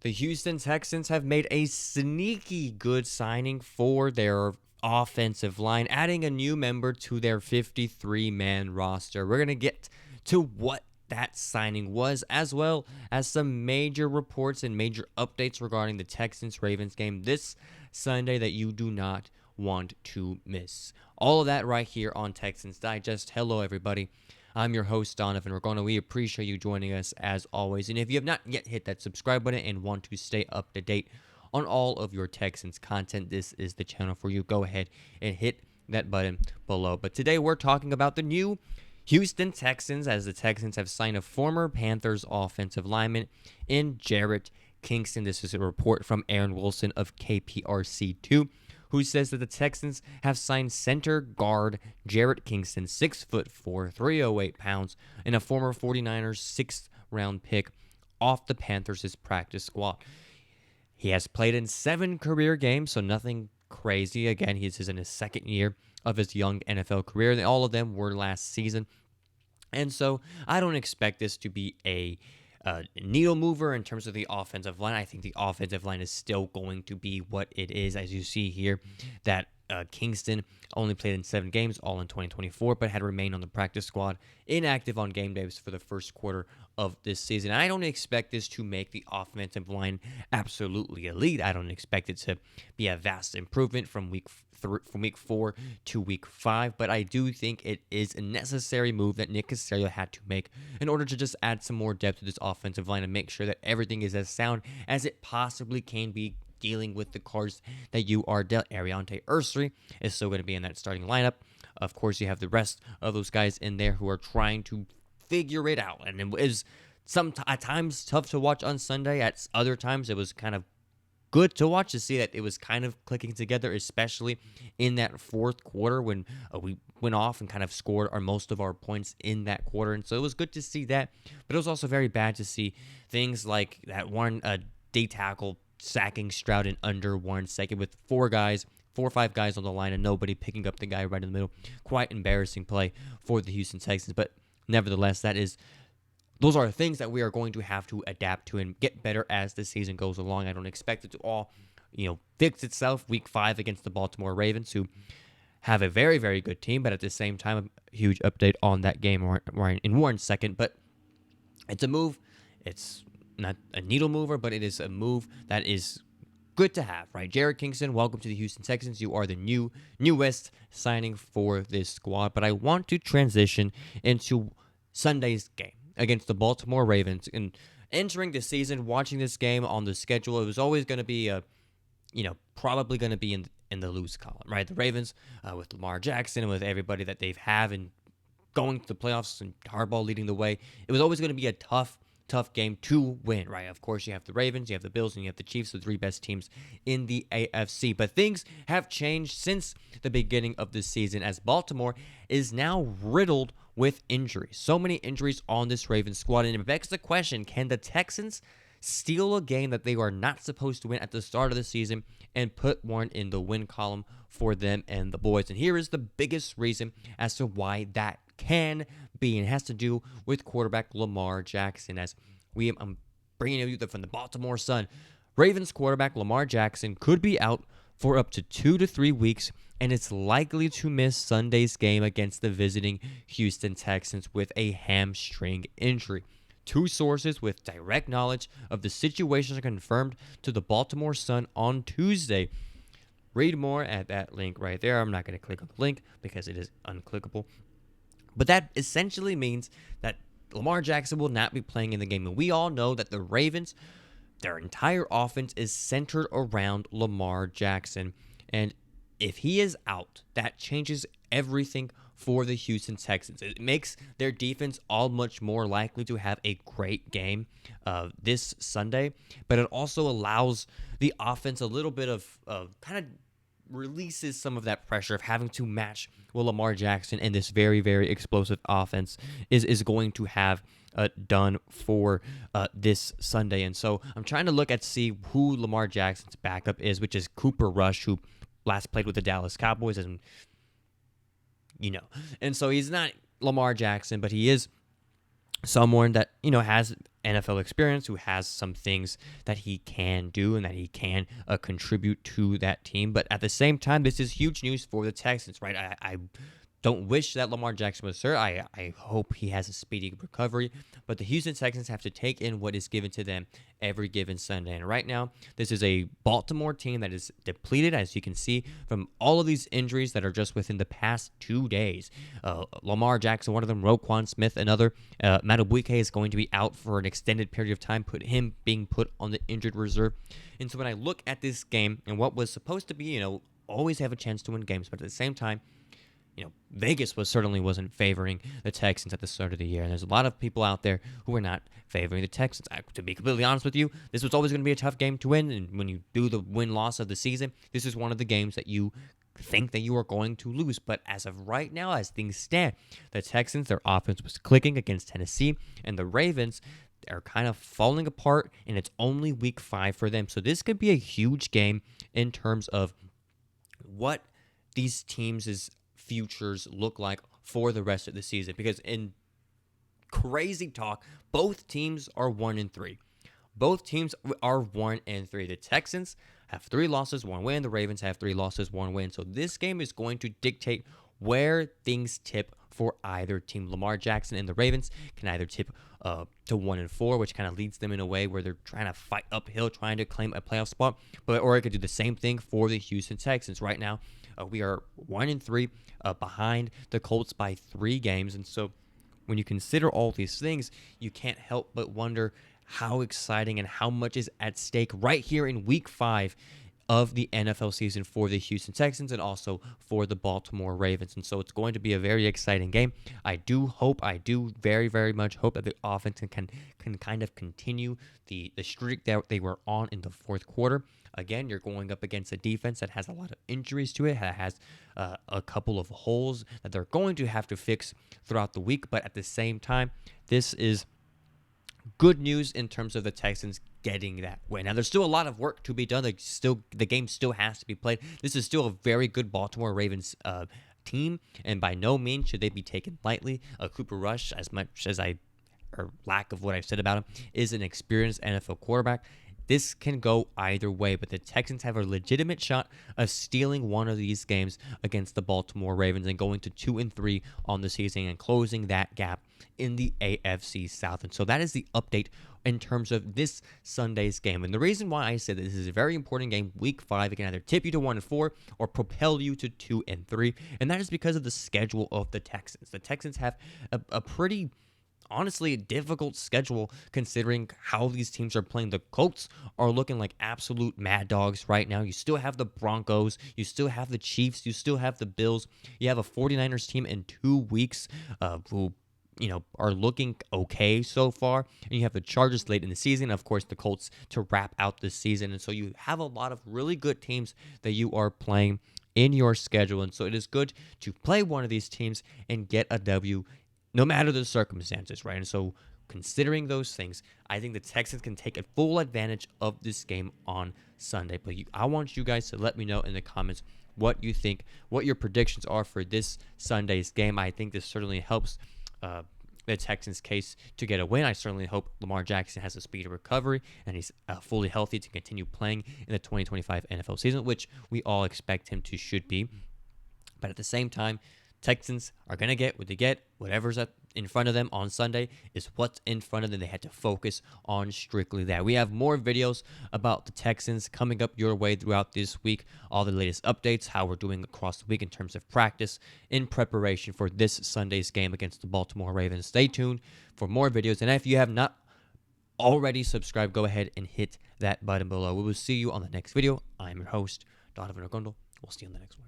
The Houston Texans have made a sneaky good signing for their offensive line, adding a new member to their 53-man roster. We're going to get to what that signing was, as well as some major reports and major updates regarding the Texans-Ravens game this Sunday that you do not want to miss. All of that right here on Texans Digest. Hello, everybody. I'm your host, Donovan Ricondo. We appreciate you joining us as always. And if you have not yet hit that subscribe button and want to stay up to date on all of your Texans content, this is the channel for you. Go ahead and hit that button below. But today we're talking about the new Houston Texans, as the Texans have signed a former Panthers offensive lineman in Jarrett Kingston. This is a report from Aaron Wilson of KPRC2, who says that the Texans have signed center guard Jarrett Kingston, 6'4", 308 pounds, and a former 49ers 6th-round pick off the Panthers' practice squad. He has played in 7 career games, so nothing crazy. Again, he's in his second year of his young NFL career, and all of them were last season. And so I don't expect this to be a needle mover in terms of the offensive line. I think the offensive line is still going to be what it is, as you see here, that Kingston only played in 7 games, all in 2024, but had remained on the practice squad, inactive on game days for the first quarter of this season. I don't expect this to make the offensive line absolutely elite. I don't expect it to be a vast improvement from week 4 to week 5, but I do think it is a necessary move that Nick Caserio had to make in order to just add some more depth to this offensive line and make sure that everything is as sound as it possibly can be, dealing with the cards that you are dealt. Ariante Ursary is still going to be in that starting lineup. Of course, you have the rest of those guys in there who are trying to figure it out, and it was at times tough to watch on Sunday. At other times, it was kind of good to watch, to see that it was kind of clicking together, especially in that fourth quarter when we went off and kind of scored most of our points in that quarter. And so it was good to see that, but it was also very bad to see things like that one D tackle sacking Stroud in under 1 second with 4 or 5 guys on the line and nobody picking up the guy right in the middle. Quite embarrassing play for the Houston Texans, but nevertheless, those are things that we are going to have to adapt to and get better as the season goes along. I don't expect it to all, fix itself week 5 against the Baltimore Ravens, who have a very, very good team, but at the same time, a huge update on that game in 1 second. But it's a move. It's not a needle mover, but it is a move that is good to have, right? Jarrett Kingston, welcome to the Houston Texans. You are the newest signing for this squad. But I want to transition into Sunday's game against the Baltimore Ravens. And entering the season, watching this game on the schedule, it was always going to be probably going to be in the lose column, right? The Ravens, with Lamar Jackson and with everybody that they've have and going to the playoffs and Harbaugh leading the way, it was always going to be a tough game to win, right? Of course, you have the Ravens, you have the Bills, and you have the Chiefs, the 3 best teams in the AFC. But things have changed since the beginning of the season, as Baltimore is now riddled with injuries. So many injuries on this Ravens squad, and it begs the question, can the Texans steal a game that they are not supposed to win at the start of the season and put one in the win column for them and the boys? And here is the biggest reason as to why that can be, and it has to do with quarterback Lamar Jackson. As I'm bringing you from the Baltimore Sun, Ravens quarterback Lamar Jackson could be out for up to 2 to 3 weeks, and it's likely to miss Sunday's game against the visiting Houston Texans with a hamstring injury. 2 sources with direct knowledge of the situation are confirmed to the Baltimore Sun on Tuesday. Read more at that link right there. I'm not going to click on the link because it is unclickable. But that essentially means that Lamar Jackson will not be playing in the game. And we all know that the Ravens, their entire offense is centered around Lamar Jackson. And if he is out, that changes everything for the Houston Texans. It makes their defense all much more likely to have a great game this Sunday. But it also allows the offense a little bit of kind of releases some of that pressure of having to match what Lamar Jackson and this very, very explosive offense is going to have done for this Sunday. And so I'm trying to see who Lamar Jackson's backup is, which is Cooper Rush, who last played with the Dallas Cowboys, and and so he's not Lamar Jackson, but he is someone that, has NFL experience, who has some things that he can do and that he can contribute to that team. But at the same time, this is huge news for the Texans, right? I don't wish that Lamar Jackson was hurt. I hope he has a speedy recovery. But the Houston Texans have to take in what is given to them every given Sunday. And right now, this is a Baltimore team that is depleted, as you can see from all of these injuries that are just within the past 2 days. Lamar Jackson, one of them, Roquan Smith, another. Madubuike is going to be out for an extended period of time, being put on the injured reserve. And so when I look at this game and what was supposed to be, always have a chance to win games, but at the same time, Vegas certainly wasn't favoring the Texans at the start of the year. And there's a lot of people out there who are not favoring the Texans. To be completely honest with you, this was always going to be a tough game to win. And when you do the win-loss of the season, this is one of the games that you think that you are going to lose. But as of right now, as things stand, the Texans, their offense was clicking against Tennessee, and the Ravens are kind of falling apart, and it's only week 5 for them. So this could be a huge game in terms of what these teams' futures look like for the rest of the season, because in crazy talk, both teams are 1-3. Both teams are 1-3. The Texans have 3 losses, 1 win. The Ravens have 3 losses, 1 win. So this game is going to dictate where things tip for either team. Lamar Jackson and the Ravens can either tip to 1-4, which kind of leads them in a way where they're trying to fight uphill, trying to claim a playoff spot, or it could do the same thing for the Houston Texans. Right now, we are 1-3, behind the Colts by 3 games. And so when you consider all these things, you can't help but wonder how exciting and how much is at stake right here in week 5 of the NFL season for the Houston Texans and also for the Baltimore Ravens. And so it's going to be a very exciting game. I do very, very much hope that the offense can kind of continue the streak that they were on in the fourth quarter. Again, you're going up against a defense that has a lot of injuries to it, that has a couple of holes that they're going to have to fix throughout the week. But at the same time, this is good news in terms of the Texans getting that win. Now, there's still a lot of work to be done. The game still has to be played. This is still a very good Baltimore Ravens team, and by no means should they be taken lightly. Cooper Rush, as much as or lack of what I've said about him, is an experienced NFL quarterback. This can go either way, but the Texans have a legitimate shot of stealing one of these games against the Baltimore Ravens and going to 2-3 on the season and closing that gap in the AFC South. And so that is the update in terms of this Sunday's game. And the reason why I said that this is a very important game, week 5, it can either tip you to 1-4 or propel you to 2-3. And that is because of the schedule of the Texans. The Texans have a pretty, honestly, a difficult schedule considering how these teams are playing. The Colts are looking like absolute mad dogs right now. You still have the Broncos. You still have the Chiefs. You still have the Bills. You have a 49ers team in 2 weeks who are looking okay so far. And you have the Chargers late in the season. Of course, the Colts to wrap out this season. And so you have a lot of really good teams that you are playing in your schedule. And so it is good to play one of these teams and get a W no matter the circumstances, right? And so considering those things, I think the Texans can take a full advantage of this game on Sunday. But I want you guys to let me know in the comments what you think, what your predictions are for this Sunday's game. I think this certainly helps the Texans' case to get a win. I certainly hope Lamar Jackson has a speedy recovery and he's fully healthy to continue playing in the 2025 NFL season, which we all expect him to should be. But at the same time, Texans are going to get what they get. Whatever's in front of them on Sunday is what's in front of them. They had to focus on strictly that. We have more videos about the Texans coming up your way throughout this week. All the latest updates, how we're doing across the week in terms of practice in preparation for this Sunday's game against the Baltimore Ravens. Stay tuned for more videos. And if you have not already subscribed, go ahead and hit that button below. We will see you on the next video. I'm your host, Donovan Ricondo. We'll see you on the next one.